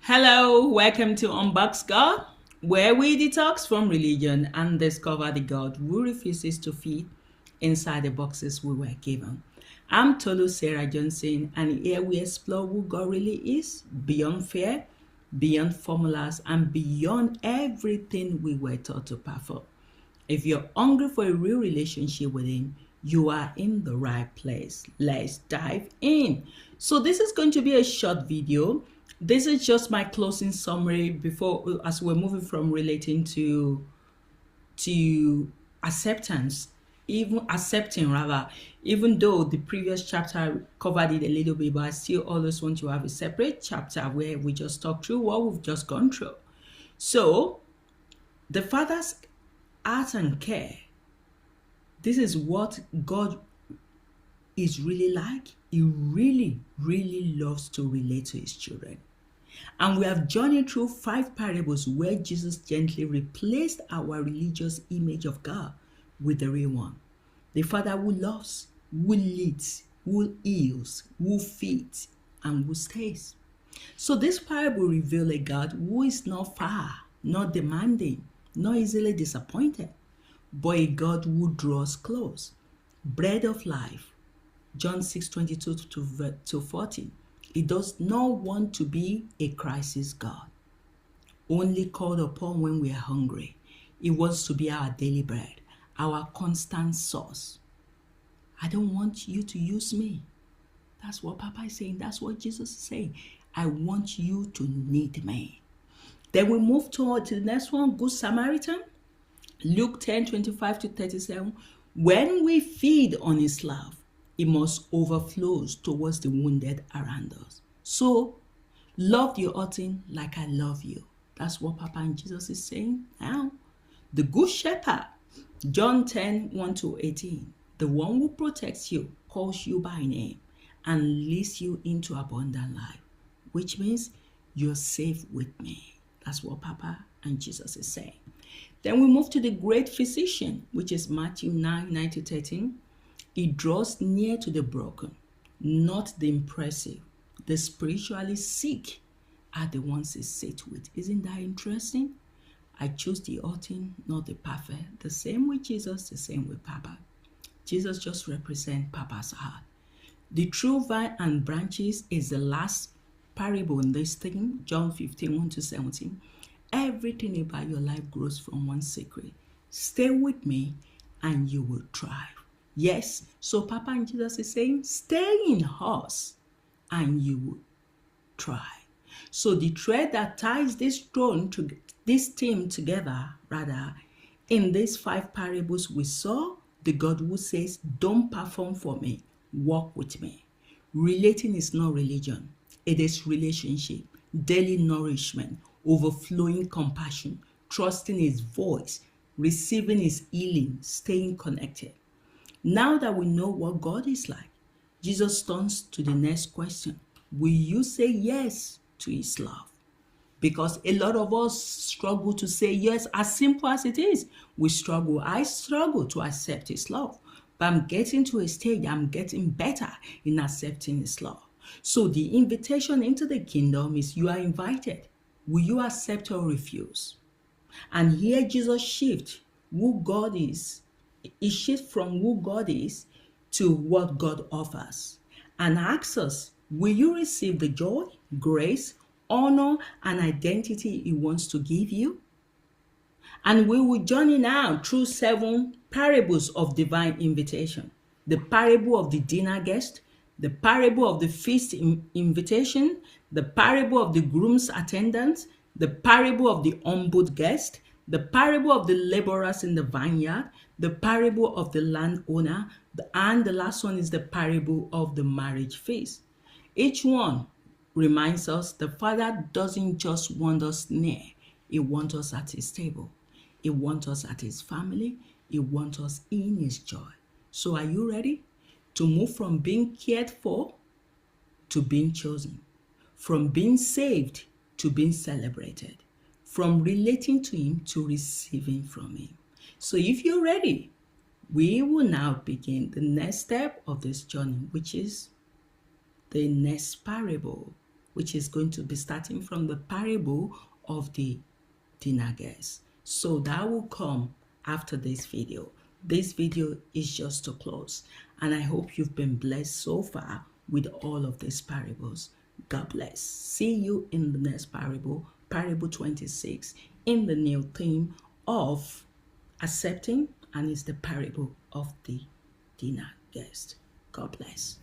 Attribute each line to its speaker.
Speaker 1: Hello, welcome to Unboxed God, where we detox from religion and discover the God who refuses to fit inside the boxes we were given. I'm Tolu Sarah Johnson, and here we explore who God really is beyond fear, beyond formulas, and beyond everything we were taught to perform. If you're hungry for a real relationship with Him, you are in the right place. Let's dive in. So, this is going to be a short video. This is just my closing summary before, as we're moving from relating to acceptance, even accepting rather, even though the previous chapter covered it a little bit, but I still always want to have a separate chapter where we just talk through what we've just gone through. So, the Father's art and care. This is what God is really like. He really, really loves to relate to his children. And we have journeyed through 5 parables where Jesus gently replaced our religious image of God with the real one. The Father who loves, who leads, who heals, who feeds, and who stays. So this parable reveals a God who is not far, not demanding, not easily disappointed, but a God who draws close. Bread of life, John 6:22 to 40. He does not want to be a crisis God, only called upon when we are hungry. He wants to be our daily bread, our constant source. I don't want you to use me. That's what Papa is saying. That's what Jesus is saying. I want you to need me. Then we move to the next one, Good Samaritan. Luke 10:25 to 37. When we feed on his love, it must overflow towards the wounded around us. So, love your hurting like I love you. That's what Papa and Jesus is saying now. The Good Shepherd, John 10:1 to 18. The one who protects you, calls you by name, and leads you into abundant life, which means you're safe with me. That's what Papa and Jesus is saying. Then we move to the great physician, which is Matthew 9:9 to 13. He draws near to the broken, not the impressive. The spiritually sick are the ones he sits with. Isn't that interesting? I choose the hurting, not the perfect. The same with Jesus, the same with Papa. Jesus just represents Papa's heart. The true vine and branches is the last parable in this thing, John 15:1 to 17. Everything about your life grows from one secret. Stay with me and you will thrive. Yes, so Papa and Jesus is saying, stay in us and you will thrive. So the thread that ties this team together, in these 5 parables we saw the God who says, don't perform for me, walk with me. Relating is not religion. It is relationship, daily nourishment, overflowing compassion, trusting his voice, receiving his healing, staying connected. Now that we know what God is like, Jesus turns to the next question. Will you say yes to his love? Because a lot of us struggle to say yes, as simple as it is. I struggle to accept his love. But I'm getting to a stage, I'm getting better in accepting his love. So the invitation into the kingdom is you are invited. Will you accept or refuse? And here Jesus shifts who God is. He shifts from who God is to what God offers. And asks us, will you receive the joy, grace, honor, and identity he wants to give you? And we will journey now through 7 parables of divine invitation. The parable of the dinner guest, the parable of the feast invitation, the parable of the groom's attendant, the parable of the humbled guest, the parable of the laborers in the vineyard, the parable of the landowner, and the last one is the parable of the marriage feast. Each one reminds us the Father doesn't just want us near, he wants us at his table. He wants us at his family. He wants us in his joy. So are you ready to move from being cared for to being chosen? From being saved to being celebrated? From relating to him to receiving from him? So if you're ready, we will now begin the next step of this journey, which is the next parable. which is going to be starting from the parable of the dinner guest. So that will come after this video. This video is just to close, and I hope you've been blessed so far with all of these parables. God bless. See you in the next parable, parable 26, in the new theme of accepting, and it's the parable of the dinner guest. God bless.